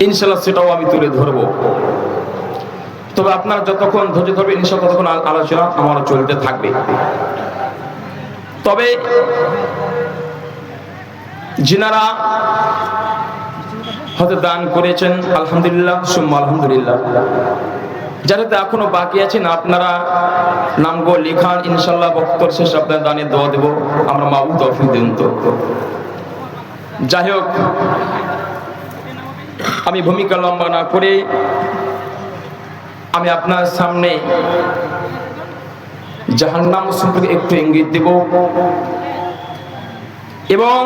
ইনশাআল্লাহ সেটাও আমি তুলে ধরবো। তবে আপনারা যতক্ষণ ধৈর্য ধরবেন ইনশাআল্লাহ ততক্ষণ আলোচনা আমারও চলতে থাকবে। তবে যিনারা হয়তো দান করেছেন আলহামদুলিল্লাহ সুম্মা আলহামদুলিল্লাহ, যারা এখনো বাকি আছেন আপনারা নামগুলো লেখান, ইনশাআল্লাহ বক্তব্য শেষ আপনার দানে দোয়া দেব, আমরা মাবুদ তৌফিক দিন। তো যাই হোক, আমি ভূমিকা লম্বা না করে আমি আপনার সামনে জাহান্নাম সম্পর্কে একটু ইঙ্গিত দেব এবং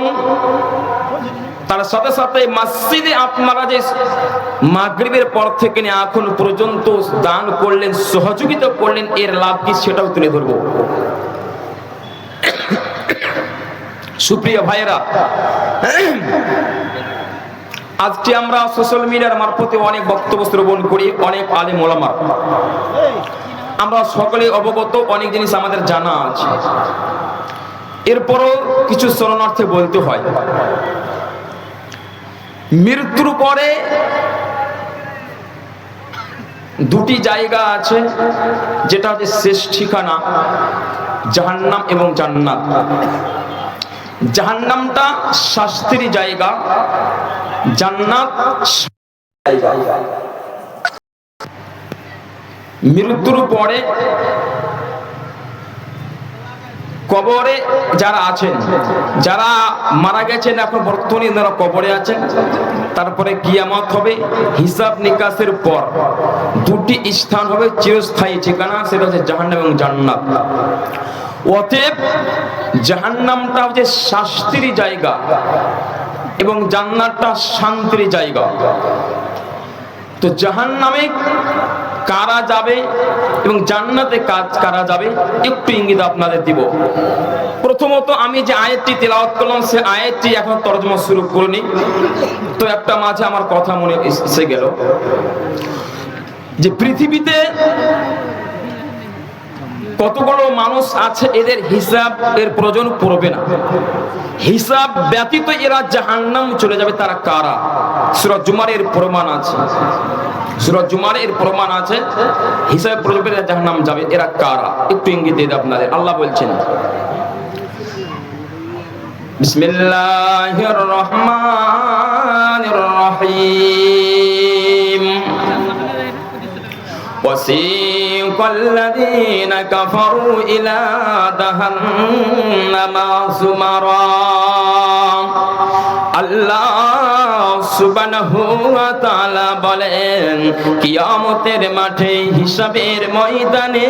তার সাথে সাথে মসজিদে আপনারা যে মাগরিবের পর থেকে নিয়ে এখন পর্যন্ত দান করলেন, সহযোগিতা করলেন, এর লাভ কি সেটাও তুলে ধরবো। সুপ্রিয় ভাইয়েরা, আজকে আমরা সোশ্যাল মিডিয়ার মারফতে অনেক বক্তব্য শ্রবণ করি, অনেক আলেম ওলামা, আমরা সকলে অবগত, অনেক জিনিস আমাদের জানা আছে। এরপরও কিছু শরণার্থে বলতে হয়, মৃত্যুর পরে দুটি জায়গা আছে, যেটা হচ্ছে শেষ ঠিকানা, জাহান্নাম এবং জান্নাত। জাহান্নামটা শাস্তির জায়গা, জান্নাত জায়গা। মৃত্যুর পরে কবরে যারা আছেন, যারা মারা গেছেন এখন বর্তমানে যারা কবরে আছেন, তারপরে কিয়ামত হবে, হিসাব নিকাশের পর দুটি স্থান হবে চিরস্থায়ী ঠিকানা, সেটা হচ্ছে জাহান্নাম এবং জান্নাত। অতএব জাহান্নামটা হচ্ছে শাস্তির জায়গা এবং জান্নাতটা শান্তির জায়গা। তো জাহান্নামে কারা যাবে এবং জান্নাতে কারা যাবে একটু ইঙ্গিত আপনাদের দিব। প্রথমত আমি যে আয়াতটি তেলাওয়াত করলাম সে আয়াতটি এখন তরজমা শুরু করিনি, তো একটা মাঝে আমার কথা মনে এসে গেল যে পৃথিবীতে কতগুলো মানুষ আছে এদের হিসাব এর প্রয়োজন পড়বে না, হিসাব ব্যতীত এরা জাহান্নাম চলে যাবে। তারা কারা? সূরা জুমার এর প্রমাণ আছে, সূরা জুমার এর প্রমাণ আছে, হিসাব প্রয়োজন এরা জাহান্নাম যাবে। এরা কারা একটু ইঙ্গিত দিয়ে আপনাদের। আল্লাহ বলছেন, বিসমিল্লাহির রহমানির রহিম, وسيق الذين كفروا إلى جهنم زمرا। আল্লাহ সুবহানাহু ওয়া তাআলা বলেন, কিয়ামতের মাঠে হিসাবের ময়দানে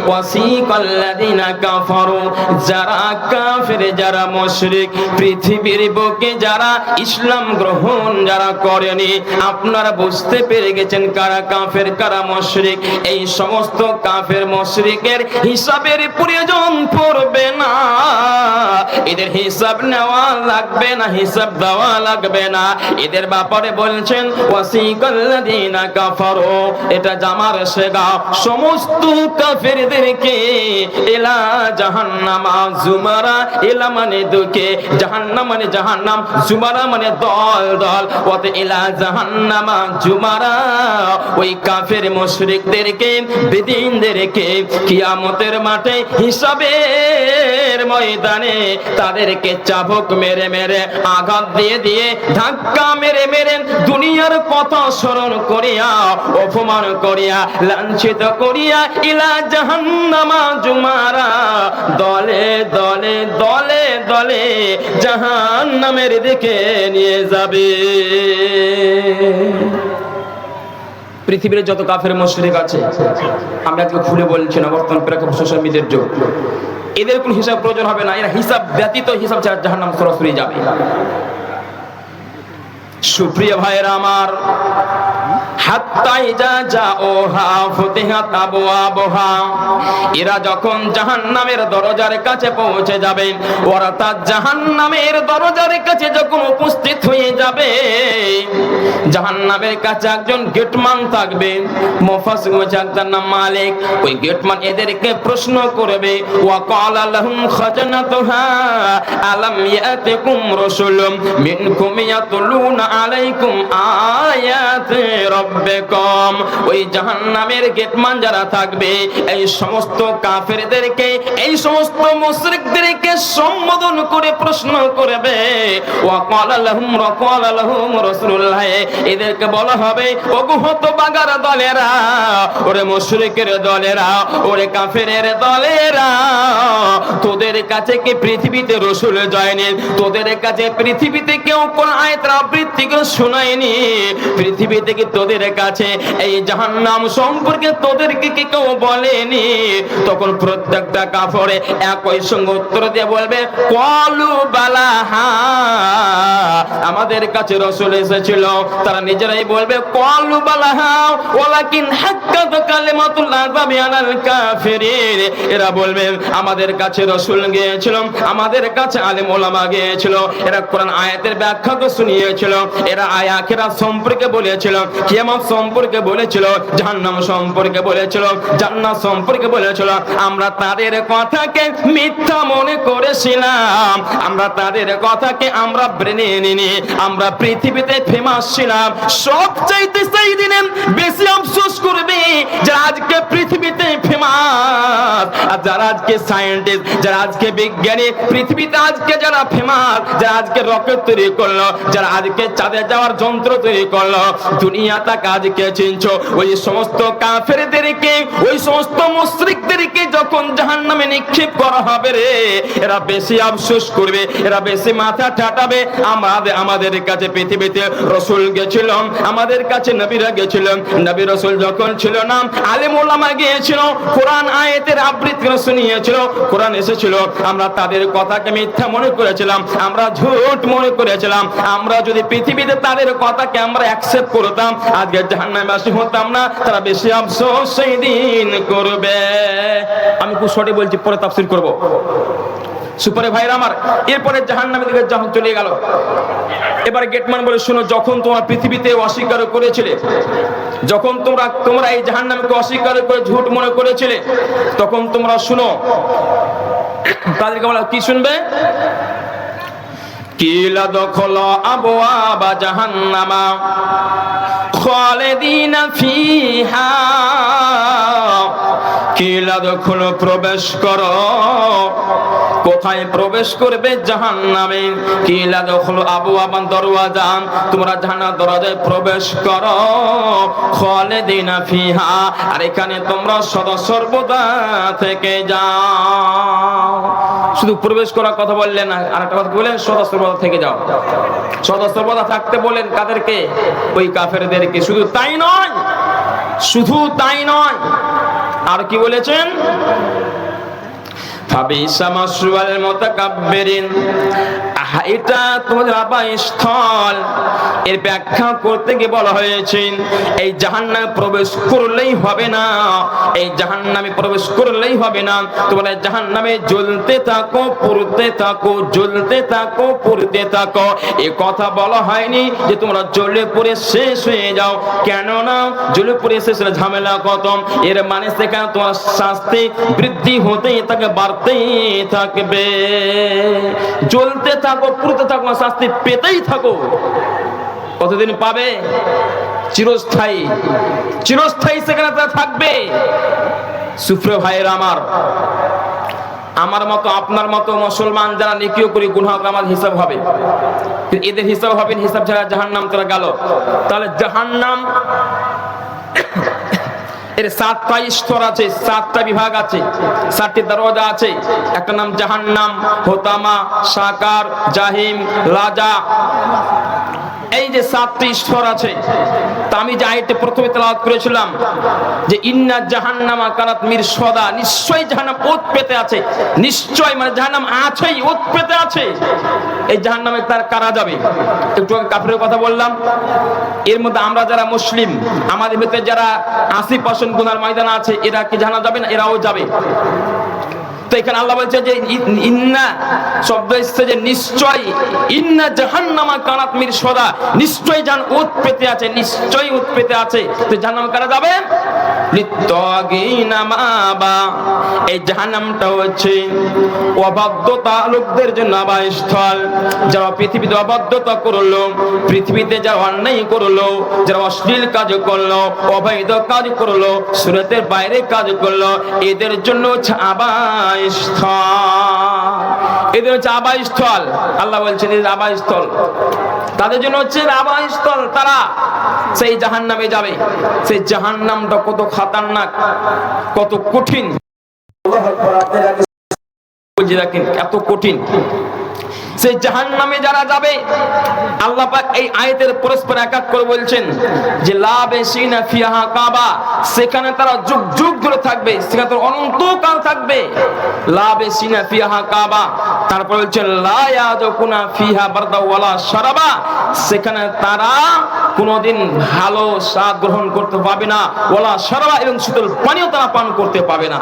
ওয়াসিকাল্লাযিনা কাফারু, যারা কাফের, যারা মুশরিক, পৃথিবীর বুকে যারা ইসলাম গ্রহণ যারা করেনি, আপনারা বুঝতে পেরে গেছেন কারা কাফের কারা মুশরিক। এই সমস্ত কাফের মুশরিকের হিসাবের প্রয়োজন পড়বে না, এদের হিসাব নেওয়া লাগবে না, হিসাব দেওয়া লাগবে না। এদের ব্যাপারে বলছেন ওয়াসিকাল্লাযিনা কাফারু, এটা জামার সেগা, সমস্ত কাফেরদেরকে ইলা জাহান্নামা জুমারা, ইলা মানে দুকে, জাহান্নাম মানে জাহান্নাম, জুমারা মানে দল দল, ওতে ইলা জাহান্নামা জুমারা, ওই কাফের মুশরিকদেরকে, বেদিনদেরকে কিয়ামতের মাঠে হিসাবের ময়দানে তাদেরকে চাবুক মেরে মেরে, আঘাত দিয়ে দিয়ে, ধাক্কা মেরে মেরে, দুনিয়ার কথা স্মরণ করিয়া, অপমান করিয়া, লাঞ্ছিত করিয়া, ইলা জাহান্নামা জুমারা, দলে দলে দলে দলে জাহান্নামের দিকে নিয়ে যাবে। পৃথিবীর যত কাফের মুশরিক আছে, আমি আজকে খুলে বলছি না, বর্তমান প্রেক্ষাপট সোশ্যাল মিডিয়ার যুগ, এদের কোন হিসাব প্রয়োজন হবে না, এরা হিসাব ব্যতীত হিসাব ছাড়া জাহান্নাম সরাসরি যাবে। সুপ্রিয় ভাইয়েরা আমার, হাত্তা ইজা জাওহা ফুতিহাত আবওয়াবুহা, এরা যখন জাহান্নামের দরজার কাছে পৌঁছে যাবে, অর্থাৎ জাহান্নামের দরজার কাছে যখন উপস্থিত হয়ে যাবে, জাহান্নামের কাছে একজন গেটম্যান থাকবে, মুফাসসির বলেছেন তার নাম মালিক। ওই গেটম্যান এদেরকে প্রশ্ন করবে, ওয়া ক্বালা লাহুম খাজানাতুহা আলাম ইয়াতিকুম রাসূলুম মিনকুম ইয়াতলুনা আলাইকুম আয়াতি রাব্বিকুম। ওই জাহান্নামের গেটম্যান যারা থাকবে এই সমস্ত কাফেরদেরকে, এই সমস্ত মুশরিকদেরকে সম্বোধন করে প্রশ্ন করবে, ওয়া ক্বালা লাহুম রাসূলুল্লাহ, এদেরকে বলা হবে, ওগো হতভাগার দলেরা, ওরে মুশরিকের দলেরা, ওরে কাফেরের দলেরা, তোদের কাছে কি পৃথিবীতে রাসূল যায়নি? তোদের কাছে পৃথিবীতে কেউ কোন আয়াতের আবৃত্তি করে শোনায়নি? পৃথিবীতে কি তোদের কাছে এই জাহান্নাম সম্পর্কে তোদেরকে কি কেউ বলেনি? তখন প্রত্যেকটা কাফের একই সঙ্গে উত্তর দিয়ে বলবে, ক্বালু বালা, হ্যাঁ আমাদের কাছে রাসূল এসেছিল। তারা নিজেরাই বলবে, ক্বালু বালা ওয়ালাকিন হাক্কাত কালিমাতুল আযাবি আলাল কাফিরিন। এরা বলবে, আমাদের কাছে রাসূল গিয়েছিল, আমাদের কাছে আলেম ওলামা গিয়েছিল, এরা কোরআন আয়াতের ব্যাখ্যা তো শুনিয়েছিল, এরা আখিরাত সম্পর্কে বলেছিল, কিয়ামত সম্পর্কে বলেছিল, জাহান্নাম সম্পর্কে বলেছিল, জান্নাত সম্পর্কে বলেছিল। আমরা তাদের কথাকে মিথ্যা মনে করেছিলাম, আমরা তাদের কথাকে আমরা ব্রেনে নিনি, আমরা পৃথিবীতে ফেমাস ছিলাম। সবচাইতে সেই দিনে বেশি আফসোস করবে যারা আজকে পৃথিবীতে ফেমাস, আর যারা আজকে সায়েন্টিস্ট, যারা আজকে বিজ্ঞানী, পৃথিবীতে আজকে যারা ফেমাস, যারা আজকে রকেট তৈরি করলো, যারা আজকে চাঁদে যাওয়ার যন্ত্র তৈরি করলো, দুনিয়াটা আজকে চিনছো, ওই সমস্ত কাফেরদেরকে, ওই সমস্ত মুশরিকদেরকে যখন জাহান্নামে নিক্ষেপ করা হবে রে, এরা বেশি আফসোস করবে, এরা বেশি মাথা ঠাটাবে। আমাদের কাছে পৃথিবীতে রাসূল গেছিল, আমাদের কাছে নবীরা গেছিল, নবী রাসূল যখন ছিল না, আলেম ওলামা গিয়েছিল, কোরআন আয়াতের আবৃত্তি শুনিয়েছিল, কোরআন এসেছিল, আমরা তাদের কথাকে মিথ্যা মনে করেছিলাম, আমরা ঝুট মনে করেছিলাম। আমরা যদি পৃথিবীতে তাদের কথাকে আমরা অ্যাকসেপ্ট করতাম, আজকে জাহান্নামবাসী হতাম না। তারা বেশি আফসোস সেই দিন করবে। আমি খুব শর্টে বলছি, পরে তাফসীর করব। সুপারে ভাইরা আমার, এরপরে জাহান্নামের দিকে যখন চলে গেল, এবার গেটম্যান বলে, শোনো, যখন তোমরা পৃথিবীতে অস্বীকার করেছিলে, যখন তোমরা এই জাহান্নামকে অস্বীকার করে ঝুট মনে করেছিলে, তখন তোমরা শুনো। তাদেরকে বলা, কি শুনবে? কিলা দখল আবওয়াবা জাহান্নামা খালিদিনা ফিহা, কিলা দখল প্রবেশ করো। কোথায় প্রবেশ করবে? জাহান্নামে। কিলা দখল আবওয়াবান দরওয়াজা, তোমরা জাহান্নামের দরজায় প্রবেশ করো। খালিদিনা ফিহা, আর এখানে তোমরা সদা সর্বদা থেকে যাও। শুধু প্রবেশ করার কথা বললেন না, আর একটা কথা বললেন, সদা সর্বদা থেকে যাও। সদা সর্বদা থাকতে বলেন কাদেরকে? ওই কাফেরদেরকে। শুধু তাই নয়, শুধু তাই নয়, আর কি বলেছেন? ফাবিসা মাসওয়াল মুতাকাব্বিরিন, এটা তোমাদের আবাসস্থল। এর ব্যাখ্যা করতে গিয়ে বলা হয়েছে, এই জাহান্নামে প্রবেশ করলেই হবে না, এই জাহান্নামে প্রবেশ করলেই হবে না, তোমরা জাহান্নামে জ্বলতে থাকো, পুড়তে থাকো, জ্বলতে থাকো, পুড়তে থাকো। এই কথা বলা হয়নি যে তোমরা জ্বলে পুড়ে শেষ হয়ে যাও, কেন না জ্বলে পুড়ে শেষ হলে ঝামেলা খতম। এর মানে সেখানে তোমার শাস্তি বৃদ্ধি হতেই থাকে, বাড়তেই থাকবে। জ্বলতে থাকো, পুড়তে থাকো, শাস্তি পেতেই থাকো। কতদিন পাবে? চিরস্থায়ী, চিরস্থায়ী সেখানে তারা থাকবে। সুপ্রিয় ভাইয়েরা আমার, আমার মতো আপনার মতো মুসলমান যারা নেকিও করে গুনাহ আমার হিসাব হবে, এদের হিসাব হবে, হিসাব ছাড়া জাহান্নাম তারা গেল। তাহলে জাহান্নাম এর 7টা স্তর আছে, 7টা বিভাগ আছে, 7টি দরজা আছে। একটা নাম জাহান্নাম, হোতামা, সাকার, জাহিম, লাজা। এই যে 7টি স্তর আছে, তা আমি যে আয়াতে প্রথমে তেলাওয়াত করেছিলাম যে ইন্না জাহান্নামা কানাত মিরসাদা, নিশ্চয়ই জাহান্নাম ওত পেতে আছে, নিশ্চয় মানে জাহান্নাম আছেই, ওত পেতে আছে। এই জাহান্নামে তার কারা যাবে? একটু আগে কাফেরের কথা বললাম, এর মধ্যে আমরা যারা মুসলিম, আমাদের ভিতরে যারা 80% গুনার ময়দান আছে, এরা কি জাহান্নামে যাবে না? এরাও যাবে। তো এখানে আল্লাহ বলছে যে ইন্না শব্দ এসেছে যে নিশ্চয়, ইন্না জাহান্নামা কানাত মিরসাদা, নিশ্চয় উৎ পেতে আছে, নিশ্চয়ই উৎ পেতে আছে। তো জাহান্নামে কারা যাবে? লিত্তাগিনা মাবা, এই জাহান্নামটা হচ্ছে অবাধ্যতা লোকদের জন্য আবাসস্থল। যারা পৃথিবীতে অবাধ্যতা করলো, পৃথিবীতে যারা অন্যায় করলো, যারা অশ্লীল কাজ করলো, অবৈধ কাজ করলো, সুন্নাতের বাইরে কাজ করলো, এদের জন্য হচ্ছে আবাসস্থল। এদের হচ্ছে আবাসস্থল। আল্লাহ বলছেন এদের আবাসস্থল, তাদের জন্য হচ্ছে আবাসস্থল। তারা সেই জাহান্নামে যাবে। সেই জাহান্নামটা কত খতরনাক, কত কঠিন, দেখেন এত কঠিন। সেই জাহান্নামে যারা যাবে, আল্লাহ পাক এই আয়াতের পরস্পর এক এক করে বলছেন যে লাবিসিনা ফিহা কাবা, সেখানে তারা যুগ যুগ ধরে থাকবে, সেখানে তারা অনন্তকাল থাকবে। লাবিসিনা ফিহা কাবা, তারপর বলছেন লা ইয়াযকুনা ফিহা বারদা ওয়ালা শারাবা, সেখানে তারা কোনোদিন ভালো স্বাদ গ্রহণ করতে পাবে না, ওয়ালা শারাবা, এবং শীতল পানিও তারা পান করতে পাবে না।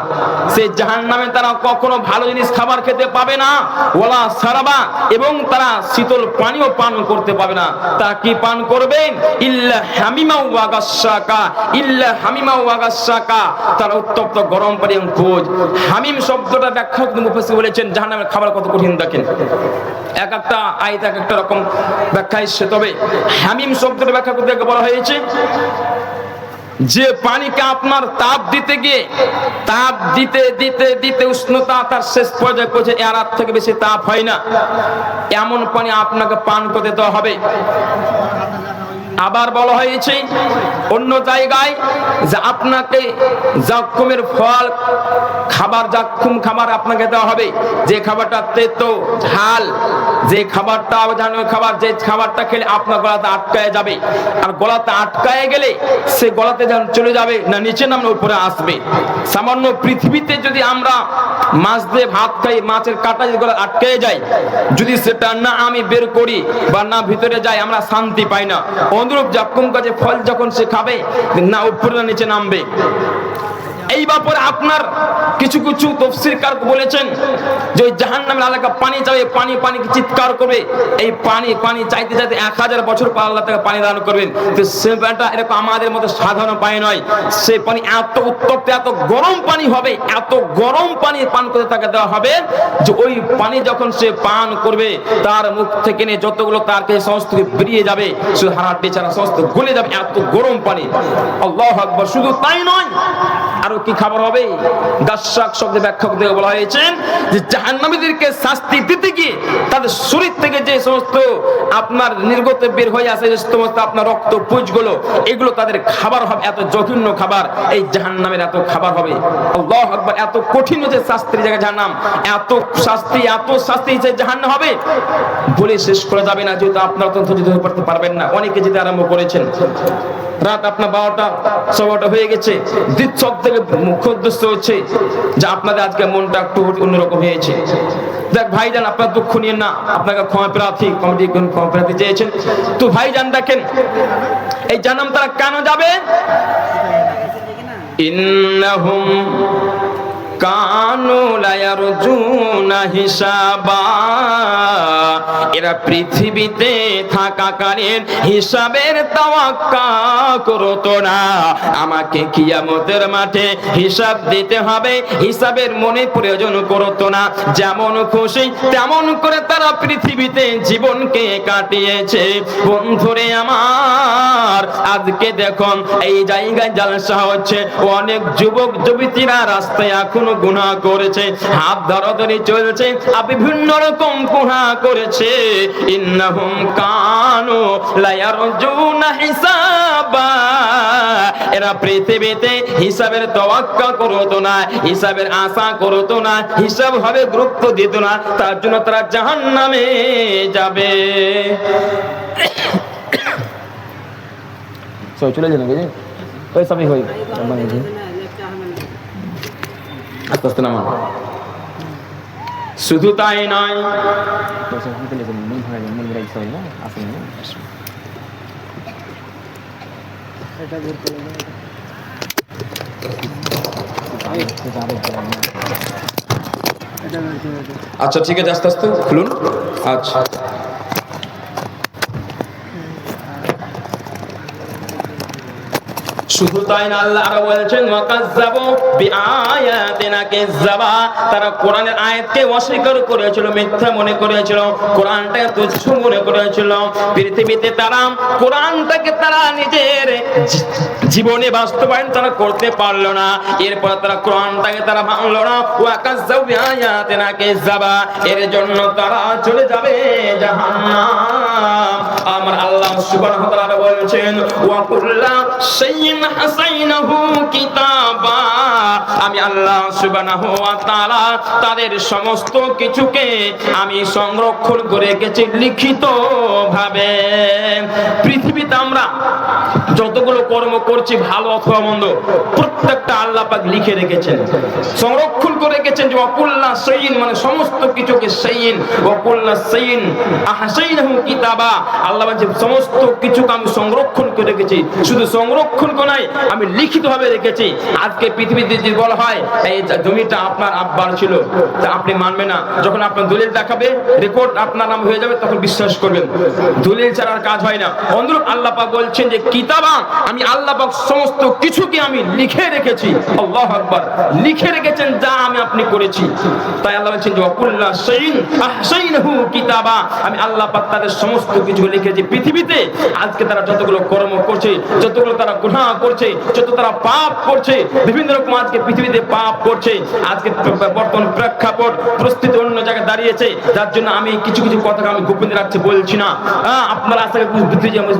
সেই জাহান্নামে তারা কখনো ভালো জিনিস খাবার খেতে পাবে না, ওয়ালা শারাবা, এবং তারা শীতল পানিও পান করতে পাবে না। তারা কি পান করবেন? ইল্লা হামিমা ওয়া গাসসাকা, ইল্লা হামিমা ওয়া গাসসাকা, তারা উত্তপ্ত গরম পানি এবং খোঁজ। হামিম শব্দটা ব্যাখ্যা মুফাসসির বলেছেন জাহান্নামের খাবার কত কঠিন দেখেন। এক একটা আয়াত এক একটা রকম ব্যাখ্যা এসেছে। তবে হামিম শব্দটা ব্যাখ্যা করতে বলা হয়েছে যে পানিকে আপনার তাপ দিতে গিয়ে, তাপ দিতে দিতে দিতে উষ্ণতা তার শেষ পর্যায়ে পৌঁছে, এর থেকে বেশি তাপ হয় না, এমন পানি আপনাকে পান করতে দেওয়া হবে। আবার বলা হয়েছে অন্য জায়গায় যে আপনাকে জাক্কুমের ফল খাবার, জাক্কুম খাবার আপনাকে দেওয়া হবে, যে খাবারটা তেতো ঝাল, যে খাবারটা খাবার, যে খাবারটা খেলে আপনার গলাতে আটকায় যাবে, আর গলাতে আটকায় গেলে সে গলাতে যখন চলে যাবে না নিচে নামলে উপরে আসবে। সামান্য পৃথিবীতে যদি আমরা মাছ দিয়ে ভাত খাই, মাছের কাঁটা যদি গলা আটকায় যায়, যদি সেটা না আমি বের করি বা না ভিতরে যায়, আমরা শান্তি পাই না। অনুরূপ জাক্কুম গাছে ফল যখন সে খাবে, না উপরে না নিচে নামবে। এই ব্যাপারে আপনার কিছু কিছু তাফসীরকার বলেছেন যে ওই জাহান্নামের এলাকা পানি চাইবে, পানি পানি চিৎকার করবে, এই পানি পানি চাইতে চাইতে 1000 বছর পর আল্লাহ তাকে পানি দান করবেন। তো সে পানিটা এরকম আমাদের মতো সাধারণ পানি নয়, সে পানি এত উত্তপ্ত, এত গরম পানি হবে, এত গরম পানি পান করতে তাকে দেওয়া হবে যে ওই পানি যখন সে পান করবে, তার মুখ থেকে নিয়ে যতগুলো তার কাছে সমস্ত বেরিয়ে যাবে, শুধু হাড় ছাড়া সমস্ত গলে যাবে, এত গরম পানি। আল্লাহু আকবার। শুধু তাই নয়, আরো কি খাবার হবে? গাসসাক শব্দে ব্যাখ্যা করতে বলা হয়েছে যে জাহান্নামীদেরকে শাস্তি দিতে গিয়ে তাদের শরীর থেকে যে সমস্ত আপনার নির্গত বের হয়ে আসে, যে সমস্ত আপনার রক্ত পুঁজগুলো, এগুলো তাদের খাবার হবে। এত জঘন্য খাবার এই জাহান্নামের, এত খাবার হবে। আল্লাহু আকবার। এত কঠিন হচ্ছে শাস্তির জায়গা জাহান্নাম, এত শাস্তি, এত শাস্তি জাহান্নাম হবে বলে শেষ করা যাবে না। যেহেতু আপনারা তো ধৈর্য ধরে পড়তে পারবেন না, অনেকে যেতে আরম্ভ করেছেন, রাত আপনার 12টা 12টা হয়ে গেছে। সব থেকে মুখ্য উদ্দেশ্য হচ্ছে যে আপনাদের আজকে মনটা একটু অন্যরকম হয়েছে। দেখ ভাইজান, আপনার দুঃখ নিয়ে না, আপনাকে ক্ষমা প্রার্থী, কমিটি ক্ষমা প্রার্থী চেয়েছেন। তো ভাইজান দেখেন এই জাহান্নাম তারা কেন যাবে? ইন্নাহুম কানু লা ইয়ারজুনা হিসাবা, এরা পৃথিবীতে থাকাকালীন হিসাবের তাওয়াক্কা করতো না। আমাকে কিয়ামতের মাঠে হিসাব দিতে হবে, হিসাবের মনে প্রয়োজন করতো না। যেমন খুশি তেমন করে তারা পৃথিবীতে জীবনকে কাটিয়েছে। বন্ধুরে আমার, আজকে দেখুন এই জায়গায় জালসা হচ্ছে, অনেক যুবক যুবতীরা রাস্তায় এখন গুনাহ করেছে, হাত ধরাধরি চলছে, বিভিন্ন রকম গুনাহ করেছে। ইন্নাহুম কানু লা ইয়ারজুনা হিসাবা, এরা পৃথিবীতে হিসাবের তাওয়াক্কা করতো না, হিসাবের আশা করতো না, হিসাব হবে গুরুত্ব দিত না। তার জন্য তারা জাহান্নামে যাবে। চলে যান ওই সবই হই আস্তে আস্তে নামান। শুধু তাই নয়, আচ্ছা ঠিক আছে, আস্তে আস্তে খুলুন। আচ্ছা শুধু তাই না, আল্লাহ আরো বলেছেন ওয়াকাজ্জাবু বিআয়াতিনা কাযাবা, তারা কোরআনের আয়াতকে অস্বীকার করেছিল, মিথ্যা মনে করেছিল, কোরআনটাকে তুচ্ছ মনে করেছিল। পৃথিবীতে তারা কোরআনটাকে তারা নিজের জীবনে বাস্তবায়ন তারা করতে পারলো না, এরপর তারা কোরআনটাকে তারা মানলো না। ওয়াকাজ্জাবু বিআয়াতিনা কাযাবা, এর জন্য তারা চলে যাবে জাহান্নাম। আমার আল্লাহ সুবহানাহু ওয়া তাআলা বলেছেন ওয়া কুল্লা শাইইন হাসাইনাহু কিতাবা, আমি আল্লাহ সুবহানাহু ওয়া তাআলা তাদের সমস্ত কিছুকে আমি সংরক্ষণ করে রেখেছি লিখিত ভাবে। পৃথিবীতে আমরা যতগুলো কর্ম করছি ভালো অথবা মন্দ প্রত্যেকটা আল্লাহ পাক লিখে রেখেছেন, সংরক্ষণ করে রেখেছেন। যে ওয়াকুল্লা শাইইন মানে সমস্ত কিছুকে শাইইন, ওয়াকুল্লা শাইইন আহসাইনাহু কিতাবা, আল্লাহ বলেন সমস্ত কিছুকে আমি সংরক্ষণ করে রেখেছি। শুধু সংরক্ষণ করে নাই, আমি লিখিতভাবে রেখেছি। আজকে পৃথিবীতে যদি বলা হয় এই জমিটা আপনার আব্বার ছিল, তা আপনি মানবেন না। যখন আপনার দলিল দেখাবে, রেকর্ড আপনার নাম হয়ে যাবে, তখন বিশ্বাস করবেন। দলিল ছাড়া আর কাজ হয় না। অনুরূপ আল্লাহ পাক বলছেন যে কিতাবা, আমি আল্লাহ পাক সমস্ত কিছুকে আমি লিখে রেখেছি। আল্লাহু আকবার, লিখে রেখেছেন যা আমি আপনি করেছি। তাই আল্লাহ বলছেন যে ওয়াকুল্লা শাইইন আহসাইনাহু কিতাবা, আমি আল্লাহ পাক তাদের সমস্ত কিছু লিখেছি। পৃথিবীতে আজকে তারা যতগুলো কর্ম করছে, যতগুলো তারা গুনাহ করছে, যত তারা পাপ করছে, বিভিন্ন রকম আজকে পৃথিবীতে পাপ করছে। আজকে বর্তমান প্রেক্ষাপট পরিস্থিতি অন্য জায়গায় দাঁড়িয়েছে, যার জন্য আমি কিছু কিছু কথা আমি গোপন রাখতে বলছি না। আপনারা আজকে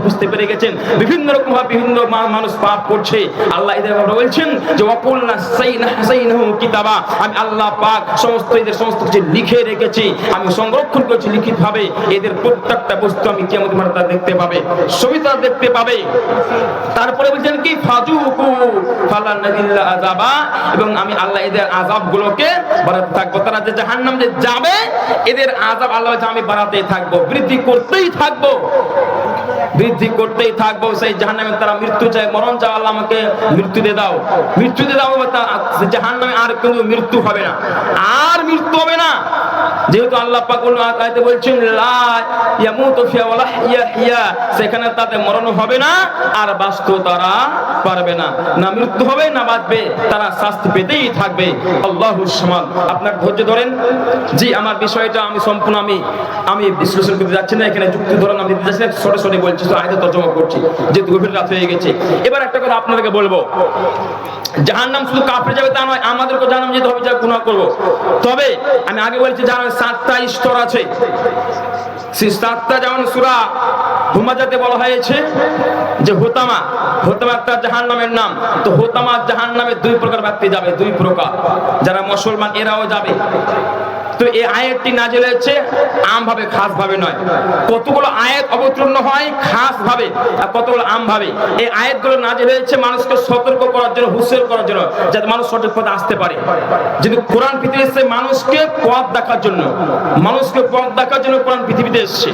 বুঝতে পেরে গেছেন বিভিন্ন রকম ভাবে বিভিন্ন মানুষ পাপ করছে। আল্লাহ এদের বলছেন যে ওয়াকুল্লা শাইইন হাসাইনাহু কিতাবা, আমি আল্লাহ পাক সমস্ত এদের সমস্ত কিছু লিখে রেখেছি, আমি সংরক্ষণ করেছি লিখিত ভাবে। এদের প্রত্যেকটা বস্তু আমি কিয়ামতের মাঠে তারা দেখতে পাবে, ছবি তারা দেখতে পাবে। তারপরে বলছেন কি ফাজুকু ফালান ইল্লা আযাবা, এবং আমি আল্লাহ এদের আযাব গুলোকে বাড়াতে থাকবো। তারা যে জাহান্নাম যে যাবে, এদের আযাব আল্লাহ আমি বাড়াতেই থাকবো, বৃদ্ধি করতেই থাকবো, বৃদ্ধি করতেই থাকবো। সেই জাহান্নামে তারা মৃত্যু চায়, মরণ চায়, আল্লাহ আমাকে মৃত্যু দিয়ে দাও, মৃত্যু দিয়ে দাও। জাহান্নামে আর কিন্তু মৃত্যু হবে না, আর মৃত্যু হবে না। যেহেতু আল্লাহ পাক আয়াতে বলছেন লা ইয়ামুতু ফিহা ওয়ালা ইয়াহইয়া, সেখানে তাদের মরণ হবে না আর বাঁচতে তারা পারবে না, না মৃত্যু হবে না বাঁচবে, তারা শাস্তি পেতেই থাকবে। আল্লাহুস সামাদ। আপনার ধৈর্য ধরেন। জি, আমার বিষয়টা আমি সম্পূর্ণ আমি বিশ্লেষণ করতে যাচ্ছি না, এখানে যুক্তি ধরেন আমি দিতে যাচ্ছি না, ছোট ছোট বলছি, তো আয়াতে তর্জমা করছি, যেহেতু গভীর রাত হয়ে গেছে। এবার একটা কথা আপনাদেরকে বলবো, জাহান্নাম শুধু কাফের যাবে তা নয়, আমাদেরকে জাহান্নাম যেতে হবে যারা গুনাহ করব। তবে আমি আগে বলেছি জাহান্নামের 7টা স্তর আছে। সেই 7টা যেমন সূরা হুমাজাতে বলা হয়েছে যে হোতামা একটা জাহান্নামের নাম। তো হোতামা জাহান্নামে 2 প্রকার ব্যক্তি যাবে, 2 প্রকার, যারা মুসলমান এরাও যাবে। তো এই আয়াতটি নাযিল হয়েছে আম ভাবে, খাস ভাবে নয়। কতগুলো আয়াত অবতীর্ণ হয় খাস ভাবে আর কতগুলো আম ভাবে। এই আয়াতগুলো নাযিল হয়েছে মানুষকে সতর্ক করার জন্য, হুঁশিয়ার করার জন্য, যাতে মানুষ সঠিক পথে আসতে পারে। যদি কোরআন পৃথিবীতে এসেছে মানুষকে পথ দেখার জন্য, মানুষকে পথ দেখার জন্য কোরআন পৃথিবীতে এসেছে।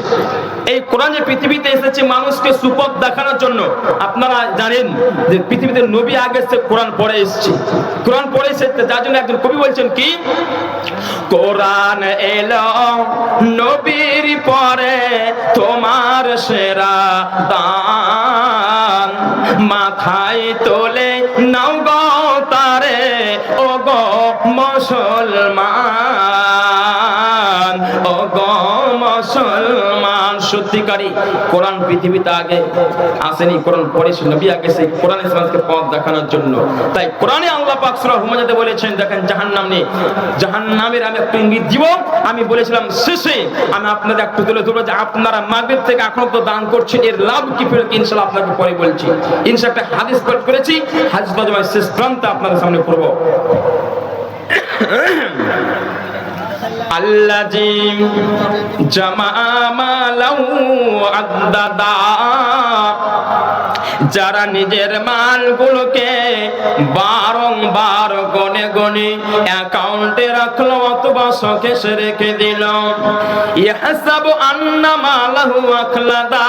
এই কোরআন যে পৃথিবীতে এসেছে মানুষকে সুপথ দেখানোর জন্য। আপনারা জানেন যে পৃথিবীতে নবী আগে এসেছে, কোরআন পরে এসেছে, কোরআন পরে এসেছে। যার জন্য একজন কবি বলছেন কি, কোরআন এলো নবীর পরে তোমার সেরা দান, মাথায় তোলে নাও গো তারে ও গো মুসলমান, ও গো মুসলমান। সত্যিকারী কোরআন পৃথিবীতে আগে আসেনি, কোরআন পড়েছে, নবী আগে সেই কোরআন ইসলামকে পথ দেখানোর জন্য। তাই কোরআনে আল্লাহ পাক সূরা হুমাজাতে বলেছেন, দেখেন জাহান্নাম নেই, জাহান্নামের আমি একটু ইঙ্গিত দিব। আমি বলেছিলাম শেষে আমি আপনাদের একটু তুলে ধরবো যে আপনারা মাগরিব থেকে এখন তো দান করছেন, এর লাভ কি ফেরত ইনশাআল্লাহ আপনাকে পরে বলছি। ইনশাআল্লাহ একটা হাদিস কোট করেছি, হাদিস তরজমায় শেষ প্রান্তে আপনাদের সামনে পড়ব। আল্লাযী জামা মালাহু আদাদা, যারা নিজের মালগুলোকে বারংবার গনে গনে অ্যাকাউন্টে রাখলো অথবা শোকেসে রেখে দিল। ইহসাবু আন্না মালাহু আখলাদা,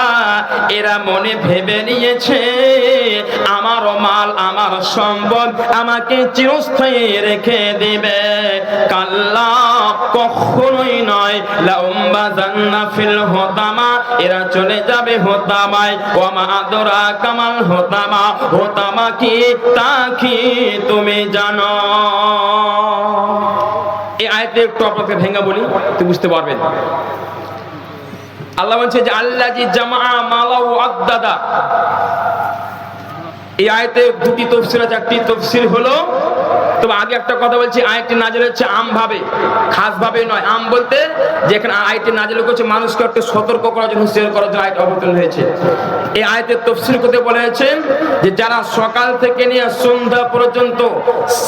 এরা মনে ভেবে নিয়েছে আমারও মাল আমার সম্পদ আমাকে চিরস্থায়ী রেখে দিবে। কাল্লা, কখনোই নয়। লাউম্বাযান্না ফিল হুতামা, এরা চলে যাবে হুতামায়। ওয়া মা আদরাকা মাল হুতামা, হুতামা কি তা কি তুমি জানো? এই আয়াতে একটু আপনাকে ভেঙে বলি, তো বুঝতে পারবেন। আল্লাহ বলছে যে আল্লাযী জামআ মালা ওয়া আদ্দাদা। এই আয়াতে দুটি তাফসীর আছে। একটি তাফসীর হলো, তবে আগে একটা কথা বলছি, আয়াতটি নাযিল হচ্ছে আম ভাবে, খাস ভাবে নয়। আম বলতে যেখানে আয়াতটি নাযিল করেছে মানুষকে একটু সতর্ক করার জন্য, হুঁশিয়ার করার জন্য আয়াত অবতীর্ণ হয়েছে। এই আয়াতের তাফসীর করতে বলেছে যে যারা সকাল থেকে নিয়ে সন্ধ্যা পর্যন্ত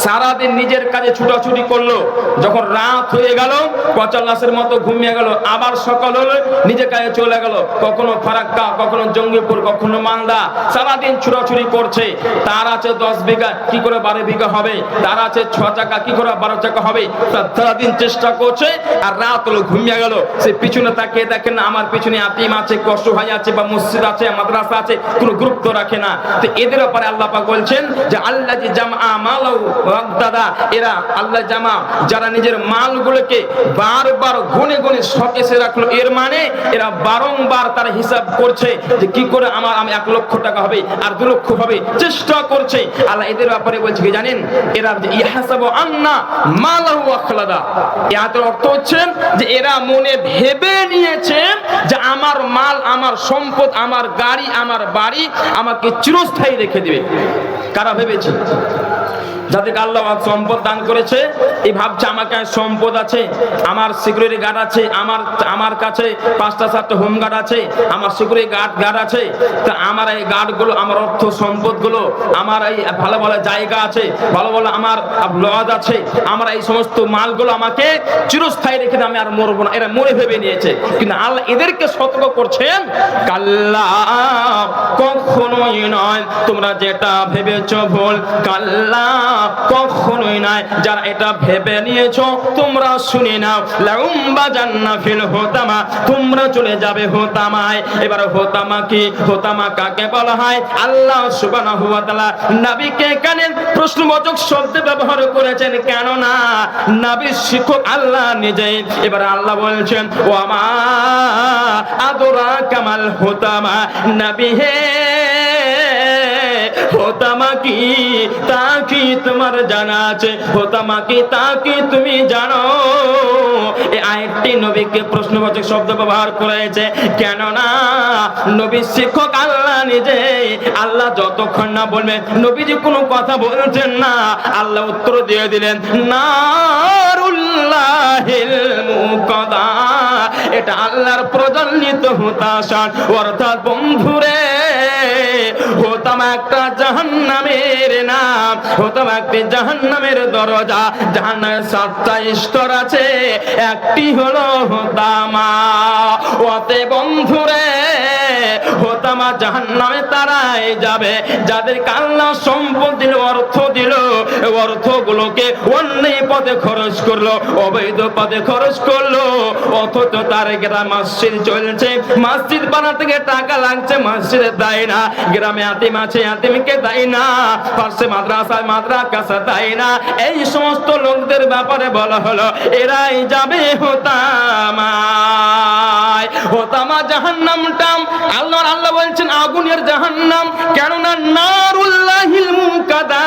সারাদিন নিজের কাজে ছুটাছুটি করলো, যখন রাত হয়ে গেল পচা লাশের মতো ঘুমিয়ে গেল, আবার সকাল হলো নিজের কাজে চলে গেল, কখনো ফারাক্কা, কখনো জঙ্গিপুর, কখনো মালদা, সারাদিন ছুটাছুটি করছে। তার আছে 10 বিঘা, কি করে 12 বিঘা হবে? তার আছে 6 চাকা, কি করে 12 চাকা হবে? সারাদিন চেষ্টা করছে, আর রাত হলো ঘুমিয়ে গেল। সে পিছনে তাকিয়ে দেখেন না আমার পিছনে আতিম আছে, অসহায় আছে, বা মসজিদ আছে, মাদ্রাসা আছে, কোনো গুরুত্ব রাখে না। তো এদের ব্যাপারে আল্লাহ পাক বলছেন যে আল্লাযী জামআ মালাহু ওয়া আদ্দাদা, এরা আল্লাহ জামা, যারা নিজের মালগুলোকে বারবার গুনে গুনে শোকেসে রাখলো। এর মানে এরা বারংবার তার হিসাব করছে যে কি করে আমি 1 লক্ষ টাকা হবে আর 2 লক্ষ হবে, চেষ্টা করছে। আল্লাহ এদের ব্যাপারে বলছে কি জানেন? এরা ইহসাবু আন্না মালাহু আখলাদা। এর অর্থ হচ্ছে যে এরা মনে ভেবে নিয়েছে যে আমার মাল, আমার সম্পদ, আমার গাড়ি, আমার বাড়ি আমাকে চিরস্থায়ী রেখে দিবে। কারা ভেবেছে? যাদেরকে আল্লাহ সম্পদ দান করেছে, এই ভাবছে আমাকে সম্পদ আছে, আমার সিকিউরিটি গার্ড আছে, আমার কাছে 5টা 7টা হোম গার্ড আছে, আমার সিকিউরিটি গার্ড আছে। তা আমার এই গার্ডগুলো, আমার অর্থ সম্পদগুলো, আমার এই ভালো ভালো জায়গা আছে, ভালো ভালো আমার লজ আছে, আমার এই সমস্ত মালগুলো আমাকে চিরস্থায়ী রেখে আমি আর মরবো না। এরা মরে ভেবে নিয়েছে। কিন্তু আল্লাহ এদেরকে সতর্ক করছেন, কাল্লা, কখনোই নয়, তোমরা যেটা ভেবেছো ভুল। কাল্লা, কখনোই নয়, যারা এটা ভেবে নিয়েছো তোমরা শুনে নাও। লাউম্বাযান্না ফিল হুতামা, তোমরা চলে যাবে হুতামায়। এবার হুতামা কি? হুতামা কাকে বলা হয়? আল্লাহ সুবহানাহু ওয়া তাআলা নবীকে এখানে প্রশ্নবোধক শব্দ ব্যবহার করেছেন, কেন না নবী শিক্ষক আল্লাহ নিজেই। এবার আল্লাহ বলছেন ওয়া মা আদরাকা মাল হুতামা, নবী হে হুতামা কি তা কি তোমার জানা আছে? হুতামা কি তা কি তুমি জানো? এই আয়াতটি নবীকে প্রশ্নবাচক শব্দ ব্যবহার করেছে, কেননা নবী শিক্ষক আল্লাহ নিজে। আল্লাহ যতক্ষণ না বলবেন, নবীজি কোনো কথা বলছেন না, আল্লাহ উত্তর দিয়ে দিলেন নারুল্লাহিল মুকাদা। এটা আল্লাহর প্রজ্বলিত হুতাশান, অর্থাৎ বন্ধুরে হুতামা একটা জাহান্নামের নাম, হুতামা একটি জাহান্নামের দরজা। জাহান্নামের 7টা স্তর আছে, একটি হলো হুতামা। ওতে বন্ধুরে হুতামা জাহান্নামে তারাই যাবে যাদের আল্লাহ সম্পদ দিল, অর্থ দিল, অর্থগুলোকে অন্যায় পথে খরচ করলো, অবৈধ পথে খরচ করলো। অথচ তার গ্রাম মসজিদ চলছে, মসজিদ বানাতে গিয়ে টাকা লাগছে, মসজিদে দেয় না। গ্রামে আতিম আছে, আতিমকে দেয় না। পাশে মাদ্রাসায় মাদ্রাসা দেয় না। এই সমস্ত লোকদের ব্যাপারে বলা হলো এরাই যাবে হুতামায়। হুতামা জাহান্নামটা আল্লাহ বলছেন আগুনের জাহান্নাম, কেননা নারুল্লাহিল মুকাদা,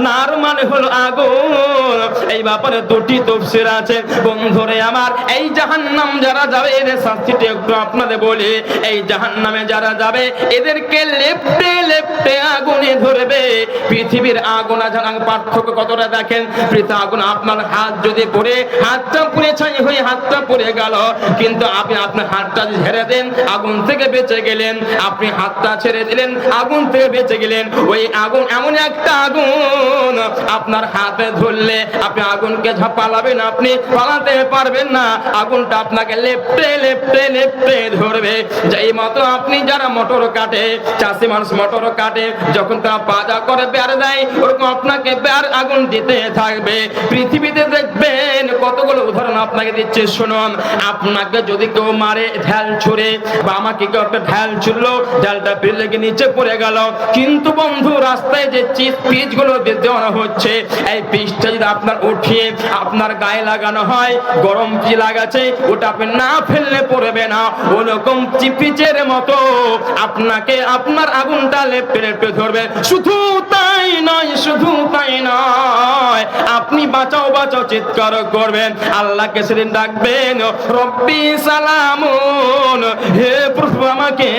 নার মানে হলো আগুন। এই ব্যাপারে দুটি তাফসীর আছে বন্ধুরে আমার। এই জাহান্নাম যারা যাবে এদের শাস্তিটা একটু আপনাদের বলি। এই জাহান্নামে যারা যাবে এদেরকে লেপ্টে লেপ্টে আগুনে ধরবে। পৃথিবীর আগুন আর জাহান্নামের পার্থক্য কতটা দেখেন। পৃথিবীর আগুন আপনার হাত যদি পড়ে, হাতটা পুড়ে ছাই হয়ে হাতটা পুড়ে গেল, কিন্তু আপনি আপনার হাতটা ছেড়ে দেন, আগুন থেকে বেঁচে গেলেন। আপনি হাতটা ছেড়ে দিলেন, আগুন থেকে বেঁচে গেলেন। ওই আগুন এমন একটা আগুন, আপনার হাতে ধরলে আপনি আগুনকে পালাবেন, আপনি পালাতে পারবেন না। আগুনটা আপনাকে লেপ্টে লেপ্টে লেপ্টে ধরবে। যেই মতো আপনি যারা মোটর কাটে, চাষি মানুষ মোটর কাটে, যখন তারা বাজা করে বেড়ে দেয় ওরকম আপনাকে আর আগুন দিতে থাকবে। পৃথিবীতে দেখবেন কতগুলো উদাহরণ আপনাকে দিচ্ছে, শুনুন। আপনাকে যদি কেউ মারে ঢাল ছুঁড়ে, বা আমাকে কেউ একটা ঢাল ছুড়লো, ঢালটা পিঠ লেগে নিচে পড়ে গেল, কিন্তু বন্ধু রাস্তায় যে পিচগুলো দেওয়া হচ্ছে, এই পিচটা যদি আপনার উঠিয়ে আপনার গায়ে লাগানো হয়, গরম পিচ লাগাচ্ছে, ওটা আপনি না ফেললে পড়বে না, ওরকম পিচের মতো আপনাকে আপনার আগুনটা লেপটে লেপটে ধরবে। শুধু তাই নয়, শুধু তাই নয়, আপনি বাঁচাও বাঁচাও চিৎকার করবেন, আল্লাহকে সেদিন ডাকবেন, রব্বি সালামুন, হে প্রভু আমাকে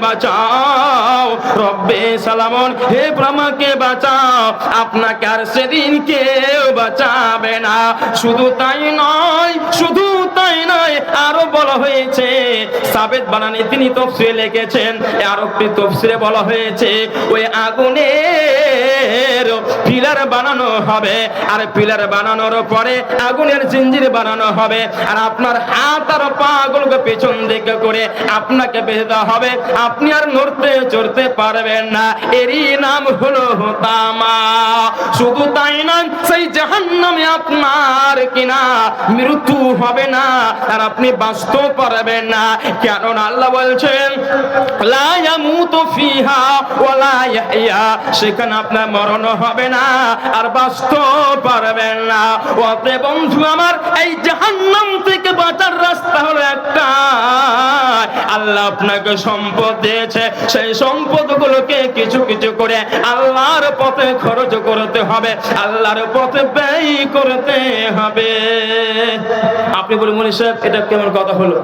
বাঁচাও, রব্বি সালামুন, হে প্রভু আমাকে বাঁচাও, আপনাকে আর সেদিন কেউ বাঁচাবে না। শুধু তাই নয়, শুধু তাই নয়, আরো বলা হয়েছে, সাবেদ বানানি তিনি তাফসীরে লিখেছেন, আরো একটি তাফসীরে বলা হয়েছে, ওই আগুনের পিলার বানানো হবে, আর পিলার বানানোর পরে আগুনের জিঞ্জির বানানো হবে, আর আপনার হাত আর পা গুলোকে পেছন দিকে করে আপনাকে বেঁধে দেওয়া হবে, আপনি আর নড়তে চড়তে পারবেন না। এরই নাম হলো তামা। শুধু তাই না, সেই জাহান্নামে আপনার কিনা মৃত্যু হবে না, আর আপনি বাঁচতে পারবেন না। কেননা আল্লাহ বলছেন, লা ইয়ামুতু ফিহা ওয়ালা ইয়াহইয়া, সেখানে আপনার মরণ হবে না আর বাঁচতে পারবেন না। অতএব বন্ধু আমার, এই জাহান্নাম থেকে বাঁচার রাস্তা হলো একটা, আল্লাহ আপনাকে সম্পদ দিয়েছে, সেই সম্পদগুলোকে কিছু কিছু করে আল্লাহর পথে খরচ করতে হবে, আল্লাহর পথে ব্যয় করতে হবে। আপনি বলেন মনি সাহেব, এটা কেমন কথা হলো?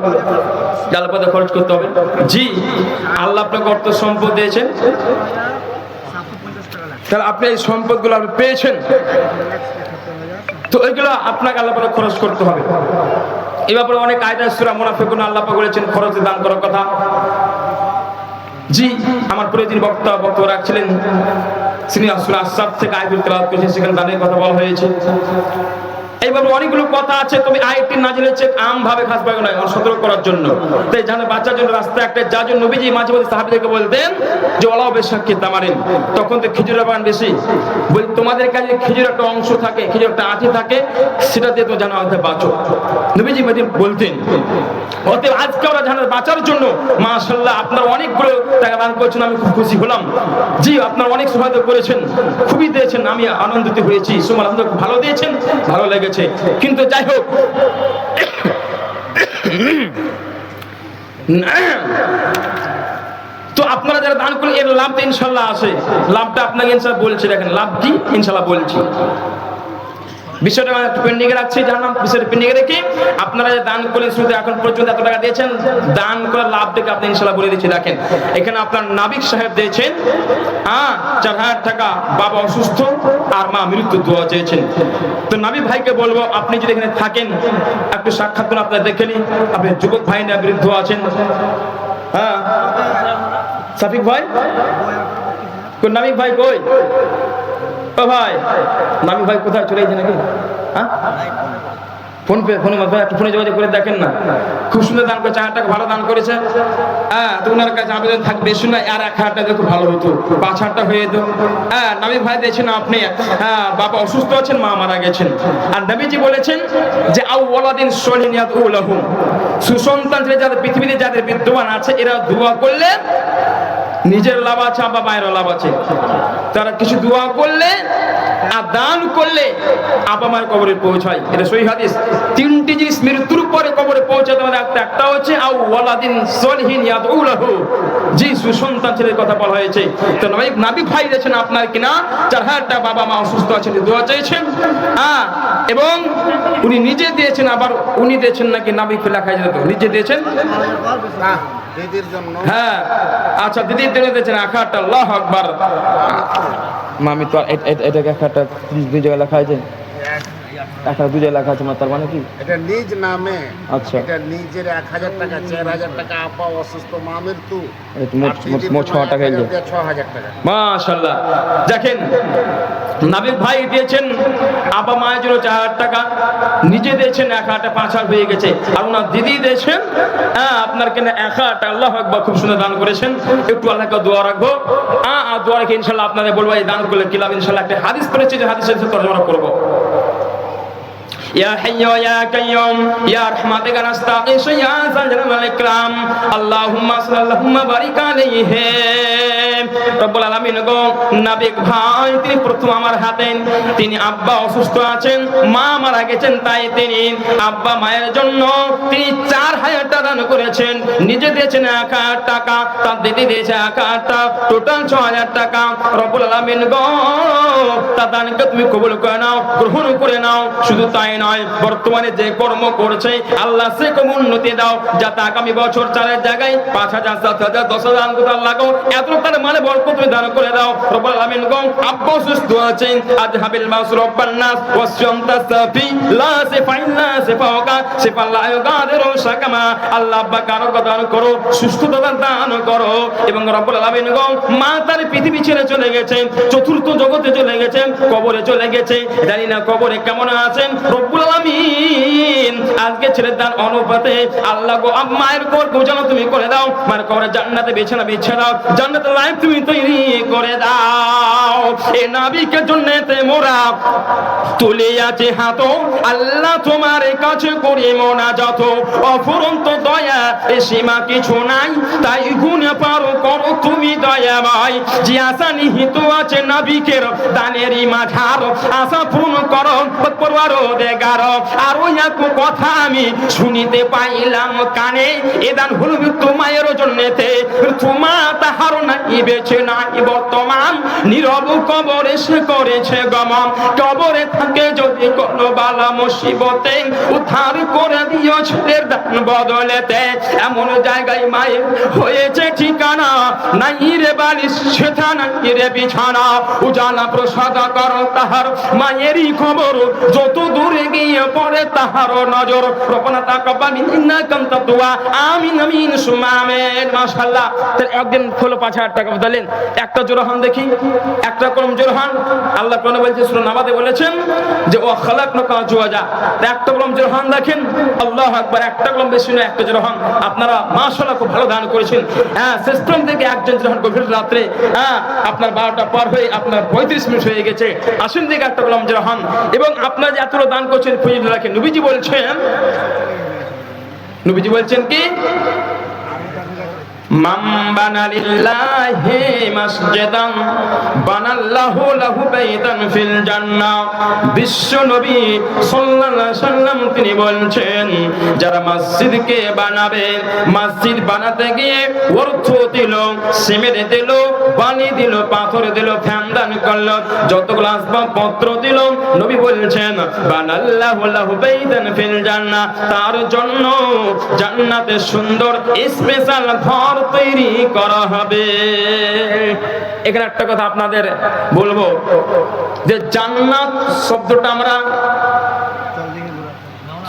আল্লাহর পথে খরচ করতে হবে? জি, আল্লাহ আপনাকে অর্থ সম্পদ দিয়েছেন, তাহলে আপনি এই সম্পদগুলো আপনি পেয়েছেন, তো এগুলো আপনাকে আল্লাহ পথে খরচ করতে হবে। এই ব্যাপারে অনেক আয়াত সূরা মুনাফিকুন আল্লাহ পাক বলেছেন খরচে দান করার কথা। জি, আমার পরে যিনি বক্তব্য রাখছিলেন তিনি সূরা আস-সাফ থেকে আয়াতুল তেলাওয়াত করেছেন, সেখানে দানের কথা বলা হয়েছে। এইভাবে অনেকগুলো কথা আছে, তবে আয়াতটি নাযিল হয়েছে আম ভাবে, খাস ভাবে নয়, সতর্ক করার জন্য। তাই জানে বাচ্চার জন্য রাস্তায় একটা যার জন্য নবীজি মাঝে মাঝে সাহাবীদেরকে বলতেন যে ওয়ালাউ বিশাক্কি তামারিন, তখন তো খেজুরের বাগান বেশি, বলি তোমাদের কাছে খেজুর একটা অংশ থাকে, খেজুর একটা আঁটি থাকে, সেটা দিয়ে তো জানা হতে বাঁচো, নবীজি মাঝে বলতেন। অতএব আজকে আমরা জানার বাঁচার জন্য মাশাআল্লাহ আপনারা অনেকগুলো টাকা দান করেছেন, আমি খুব খুশি হলাম। জি, আপনারা অনেক সহায়তা করেছেন, খুবই দিয়েছেন, আমি আনন্দিত হয়েছি, সুবহানাল্লাহ, ভালো দিয়েছেন, ভালো লেগেছে। কিন্তু যাই হোক, তো আপনারা যারা দান করেন এর লাভ তো ইনশাআল্লাহ আসে, লাভটা আপনাকে ইনশাআল্লাহ বলছি, দেখেন লাভ কি ইনশাআল্লাহ বলছি। বিষয়টা পেন্ডিং এ রাখছি, জানাম বিষয়টা পেন্ডিং এ রেখে আপনারা যে দান করে শুধু এখন পর্যন্ত এত টাকা দিয়েছেন, দান করার লাভ থেকে আপনি ইনশাআল্লাহ বলে দিচ্ছি। দেখেন এখানে আপনার নাবিক সাহেব দিয়েছেন 4000 টাকা, বাবা অসুস্থ আর মা মৃত্যু দোয়া চেয়েছেন। তো নাবিক ভাইকে বলবো, আপনি যদি এখানে থাকেন একটু সাক্ষাৎ করে আপনারা দেখে নিন, আপনি যুবক ভাই না বৃদ্ধ আছেন, হ্যাঁ সাফিক ভাই, কোন নাবিক ভাই কই? ও ভাই, নামি ভাই কোথায় চলে গেছে নাকি? হ্যাঁ, ফোনে যোগাযোগ করে দেখেন না, খুব সুন্দর দান করেছে, 1000 টাকা ভালো দান করেছে। হ্যাঁ, তো ওনার কাছে আবেদন থাকবে, শুনে আর 1000 টাকা খুব ভালো হতো, 5000 টাকা হয়ে যেত। হ্যাঁ, নবী ভাই দিয়েছেন আপনি, হ্যাঁ বাবা অসুস্থ আছেন, মা মারা গেছেন, আর নবীজি বলেছেন যে আউ ওয়ালাদিন সলিহিন ইয়াদউ লাহুম, সুসন্তান যাদের পৃথিবীতে যাদের বিদ্যমান আছে, এরা দোয়া করলে নিজের লাভ আছে, আবার মায়ের লাভ আছে, তারা কিছু দোয়া করলে আর দান করলে আবা মায়ের কবরে পৌঁছায়। এটা সহিহ হাদিস। 3টি জিনিস মৃত্যুর পরে কবরে পৌঁছাতে পারে, একটা হচ্ছে আউ ওয়ালাদিন সলিহিন ইয়াদউ লাহু, জি সুসন্তান ছেলের কথা বলা হয়েছে। তো নাবি ভাই দিয়েছেন আপনার কিনা 4000 টাকা, বাবা মা অসুস্থ আছেন, দোয়া চাইছেন, হ্যাঁ, এবং উনি নিজে দিয়েছেন, আবার উনি দিয়েছেন নাকি নাবি লেখা যেত, নিজে দিয়েছেন দিদির জন্য, হ্যাঁ আচ্ছা দিদির জন্য দিয়েছেন 1000 টাকা। আল্লাহু আকবার। মামি তো এটা 1000 টাকা দুই জায়গায় লেখা আছে, একটা দুজে লেখা আছে তার মানে কি এটা নিজ নামে। আচ্ছা এটা নিজের 1000 টাকা, 4000 টাকা আপা অসুস্থ মা মৃত্যু, মোট 6 টাকা 6000 টাকা। মাশাআল্লাহ। দেখেন নাবিক ভাই দিয়েছেন আপা মায়ের জন্য 4000 টাকা, নিজে দিয়েছেন 1000 টাকা, 5000 হয়ে গেছে। আর ওনার দিদি দিয়েছেন আপনার কেন 1000 টাকা। আল্লাহু আকবার, খুব সুন্দর দান করেছেন। একটু আল্লাহকে দোয়া রাখবো, দোয়া রেখে ইনশাআল্লাহ আপনাদের বলবো এই দান করলে কি লাভ। ইনশাআল্লাহ একটা হাদিস পড়েছি, যে হাদিসের তরজমা করব। يا حي يا قيوم يا رحمتك نستغيث يا ذا الجلال والإكرام اللهم صل اللهم بارك عليه। রব্বুল আলামিন গো, নাবিক ভাই তিনি প্রথম আমার হাতে, তিনি আব্বা অসুস্থ আছেন, মা মারা গেছেন, তাই তিনি আব্বা মায়ের জন্য তিনি 4000 টাকা দান করেছেন। নিজে দিয়েছেন 1000 টাকা, তার দিদি দিয়েছে 1000 টাকা, টোটাল 6000 টাকা। রব্বুল আলামিন গো, তার দানকে তুমি কবুল করে নাও, গ্রহণ করে নাও। শুধু তাই নয়, বর্তমানে যে কর্ম করছে আল্লাহ সে কম উন্নতি দাও, যাতে আগামী বছর 4 জায়গায় 5000 7000 10,000 দান করতে লাগাও, এত তার মানে বরকত তুমি দান করে দাও। রব্বুল আলামিন গো, আব্বা সুস্থ আছেন, আজহাবিল মাসরুবান নাস ওয়াসয়ামতা সাফি লা সিফাইনা সিফাওকা সিফাল্লাহ ইউগাদিরু সাকামা। আল্লাহ আব্বা কারো দান করো, সুস্থতা দান করো। এবং রব্বুল আলামিন গো, মা তার পৃথিবী ছেড়ে চলে গেছেন, চতুর্থ জগতে চলে গেছেন, কবরে চলে গেছে, জানি না কবরে কেমন আছেন। রব্বুল আলামিন আজকে ছেড়ে দান অনুপাতে আল্লাহ গো, মায়ের কবর গোজানো তুমি করে দাও, মায়ের কবরে জান্নাতে বিছানা বিছিয়ে দাও, জান্নাতে লাইফ তুমি তৈরি করে দাও। এ নবীকে জন্নতে মোরা তুলে আছে হাত, আল্লাহ তোমার কাছে করি মোনাজাত। অফুরন্ত দয়া এ সীমা কিছু নাই, তাই গুণে পারো করো তুমি দয়াময়। যে আশা নিহিত আছে নবীকের দানেরই মাঝার, আশা পূর্ণ করো পরওয়ারো দেগার। আর ওই এক কথা আমি শুনিতে পাইলাম কানে, এ দান হল তোমায়ের জন্যতে, তোমা তাহার নাই বেছে নাই বর্তমান, নীরব কবরে সে করেছে গমন। কবরে থাকে যদি কোনো বালা মুসিবতে, উদ্ধার করে দিও ছেলের দান বদলেতে। এমন জায়গায় মায়ের হয়েছে ঠিকানা, নাই রে বালিশ সেথা নাই রে বিছানা। উজালা প্রসাদ কর তাহার মায়েরই খবর, যত দূরে গিয়ে পড়ে তাহার নজর। রব্বানা তাকাব্বাল ইন্নাকা আনতাদ দুআ, আমিন আমিন সুম্মা আমিন। মাশাআল্লাহ। তাহলে একদিন হলো 5000 টাকা বদলেন। একটা জোরহান দেখি, একটা কলম জোরহান। আল্লাহ কোরআনে বলছে, সূরা নাবাতে বলেছেন যে ওয়া খালাকনাকা আজওয়াজা। একটা কলম জোরহান দেখেন, আল্লাহু আকবার। একটা কলম বেশি নয়, একটা জোরহান। আপনারা মাশাআল্লাহ খুব ভালো দান করেছেন। সিস্টেম থেকে একজন জোরহান গভীর রাত্রে আপনার 12টা পার হয়ে আপনার 35 মিনিট হয়ে গেছে। আসুন দিকে একটা কলম জোরহান। এবং আপনারা যে এতটা দান করছেন ফজিলত রাখেন। নবীজি বলছেন কি, মান বানা লিল্লাহি মাসজিদান বানাল্লাহু লাহু বাইতান ফিল জান্নাহ। বিশ্ব নবী সাল্লাল্লাহু আলাইহি সাল্লাম তিনি বলছেন, যারা মসজিদকে বানাবে, মসজিদ বানাতে গিয়ে অর্থ দিল, সিমেন্ট দিল, বালি দিল, পাথর দিল, ফ্যান দান করলো, যতগুলো আসবাবপত্র দিল, নবী বলছেন বানাল্লাহু লাহু বাইতান ফিল জান্নাহ, তার জন্য জান্নাতে সুন্দর স্পেশাল ঘর তৈরি করা হবে। এখানে একটা কথা আপনাদের বলবো, যে জান্নাত শব্দটা আমরা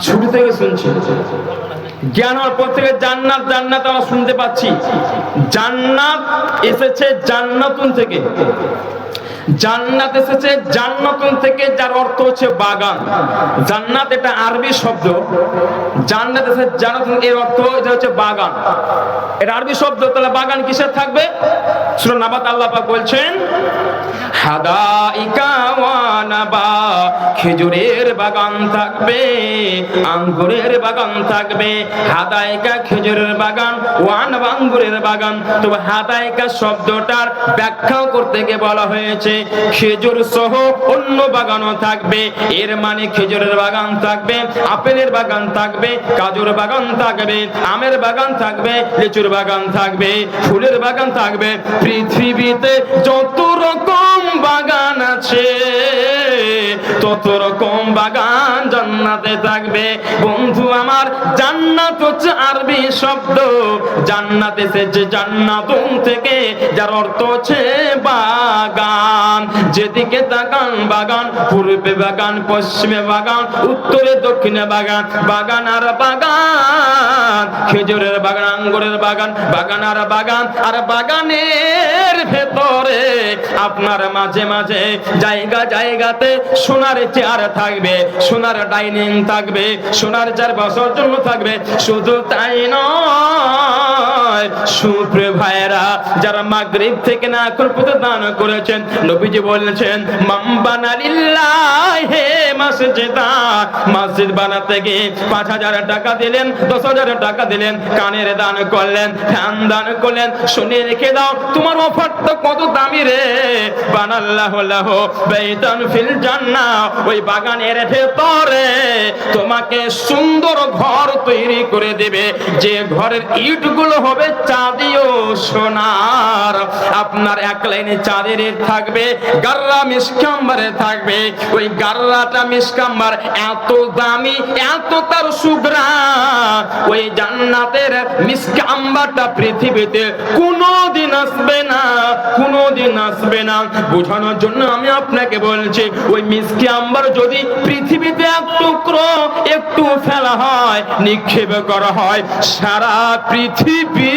শুরু থেকে শুনছি, জ্ঞান হওয়ার পর থেকে জান্নাত জান্নাত আমরা শুনতে পাচ্ছি। জান্নাত এসেছে জান্নাতুন থেকে, জান্নাত এসেছে জান্নাতুন থেকে, যার অর্থ হচ্ছে বাগান। জান্নাত এটা আরবি শব্দ, জান্নাত এসেছে জান্নাতুন, এর অর্থ এটা হচ্ছে বাগান। এটা আরবি শব্দ, তাহলে বাগান কিসের থাকবে? সূরা নাবাত আল্লাহ পাক বলছেন হাদাইকা ওয়া নাবা, খেজুরের বাগান থাকবে, আঙ্গুরের বাগান থাকবে। হাদাইকা খেজুরের বাগান, ওয়ান আঙ্গুরের বাগান। তো হাদাইকা শব্দটার ব্যাখ্যা করতে গিয়ে বলা হয়েছে খেজুর সহ অন্য বাগানও থাকবে। এর মানে খেজুরের বাগান থাকবে, আপেলের বাগান থাকবে, কাজুর বাগান থাকবে, আমের বাগান থাকবে, লিচুর বাগান থাকবে, ফুলের বাগান থাকবে। পৃথিবীতে যত রকম বাগান আছে তত রকম বাগান জান্নাতে থাকবে। বন্ধু আমার, জান্নাত হচ্ছে আরবি শব্দ, জান্নাত এসেছে জান্নাতুন থেকে, যার অর্থ হচ্ছে বাগান। যেদিকে তাকান বাগান, পূর্বে বাগান, পশ্চিমে বাগান, উত্তরে দক্ষিণে বাগান, বাগান আর বাগান, খেজুরের বাগান, আঙ্গুরের বাগান, বাগান আর বাগান। আর বাগানের ভেতরে আপনার মাঝে মাঝে জায়গা জায়গাতে সোনার চেয়ার থাকবে, সোনার ডাইনিং থাকবে, সোনার চেয়ার বসার জন্য থাকবে। শুধু তাই নয়, সুপ্রিয় ভাইয়েরা, যারা মাগরিব থেকে না এখন পর্যন্ত দান করেছেন, নবীজি বলেছেন মামবানা লিল্লাহি মাসজিদা, মসজিদ বানাতে গিয়ে 5,000 টাকা দিলেন, 10,000 টাকা দিলেন, কানের দান করলেন, ফ্যান দান করলেন, শুনে রেখে দাও তোমার অফারটা কত দামি রে। বানাল্লাহু লাহু বাইতান ফিল জান্নাহ, ওই বাগানের ভেতরে তোমাকে সুন্দর ঘর তৈরি করে দেবে, যে ঘরের ইটগুলো হবে চাঁদিও সোনার। আপনার এক লাইনে চাঁদের ইট থাকবে, গাররা মিসকাম্বারে থাকবে। ওই গাররাটা মিসকাম্বার এত দামি, এত তার সুগ্রাণ, ওই জান্নাতের মিসকাম্বারটা পৃথিবীতে কোনোদিন আসবে না, কোনোদিন আসবে না। বোঝানোর জন্য আমি আপনাকে বলছি, ওই মিসকি আম্বার যদি পৃথিবীতে এক টুকরো একটু ফেলা হয়, নিক্ষেপ করা হয়, সারা পৃথিবী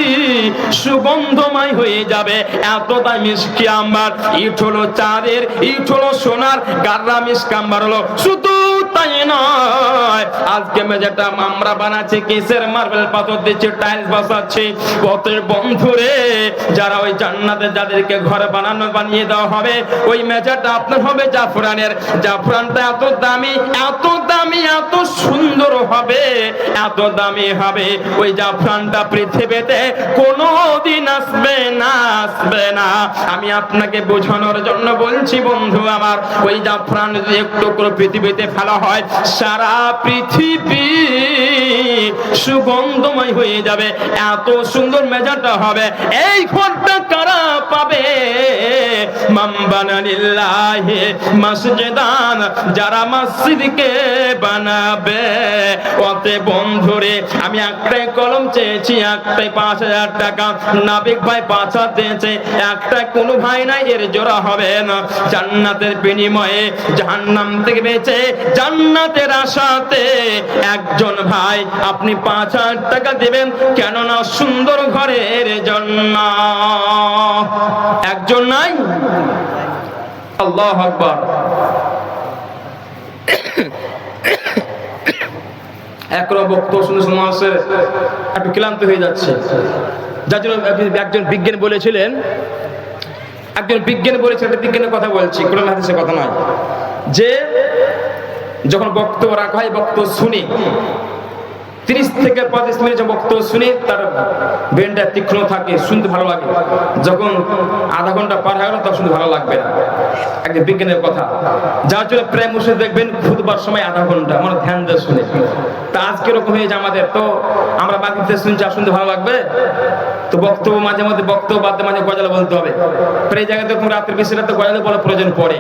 সুগন্ধময় হয়ে যাবে। এতটা মিসকি আম্বার। ইট হলো চাঁদের, ইট হলো সোনার, গাররা মিসকি আম্বার হলো। শুধু তাই নয়, আজকে মেঝেটা আমরা বানাচ্ছি কিসের? মার্বেল পাথর দিচ্ছি, টাইলস বসাচ্ছি। পথের বন্ধুরে, যারা ওই জান্নাতে যাদেরকে ঘর বানিয়ে দেওয়া হবে, ওই মেঝেটা আপনার হবে জাফরানের। জাফরানটা এত দামি, এত দামি, এত সুন্দর হবে, এত দামি হবে, ওই জাফরানটা পৃথিবীতে কোনোদিন আসবে না, আসবে না। আমি আপনাকে বোঝানোর জন্য বলছি বন্ধু আমার, ওই জাফরান যদি একটু করে পৃথিবীতে ফেলা হয়, সারা পৃথিবী সুগন্ধময় হয়ে যাবে, এত সুন্দর মেজাজটা হবে। এই ঘরটা কারা পাবে? মামবানা লিল্লাহি মাসজিদান, যারা মসজিদকে বানাবে। ওতে বন্ধুরে, আমি একটাই কলম চেয়েছি, একটাই 5,000 টাকা। নাবিক ভাই 5,000 দিয়েছে, একটা কোনো ভাই নাই, এর জোড়া হবে না। জান্নাতের বিনিময়ে জাহান্নাম থেকে বেঁচে জান্নাতের আশাতে একজন ভাই আপনি 5,000 টাকা দেবেন, কেননা সুন্দর ঘরের জন্য। একজন নাই? আল্লাহু আকবার। একরকম বক্তব্য শুনে শুনে মানুষের একটু ক্লান্ত হয়ে যাচ্ছে। যার জন্য একজন বিজ্ঞানী বলেছিলেন, একটা বিজ্ঞানের কথা বলছি, কোরআন হাদিসের কথা নয়, যে যখন বক্তব্য রাখা হয়, বক্তব্য শুনি 30 থেকে 35 মিনিট বক্তব্য শুনি, তার ব্রেনটা তীক্ষ্ণ থাকে, শুনতে ভালো লাগে। যখন আধা ঘন্টা পার হয়ে গেল, তখন শুনতে ভালো লাগবে না। একটা বিজ্ঞানের কথা, যার জন্য প্রায় মুসলিম দেখবেন খুতবার সময় আধা ঘন্টা আমরা ধ্যান দিয়ে শুনে। তা আজকে এরকম হয়েছে আমাদের, তো আমরা বাকিতে শুনছি, আর শুনতে ভালো লাগবে? তো বক্তব্য মাঝে মধ্যে, বক্তব্য বাদে মাঝে গজাল বলতে হবে। প্রায় জায়গায় দেখুন রাত্রে বেশি রাতে গজাল বলার প্রয়োজন পড়ে।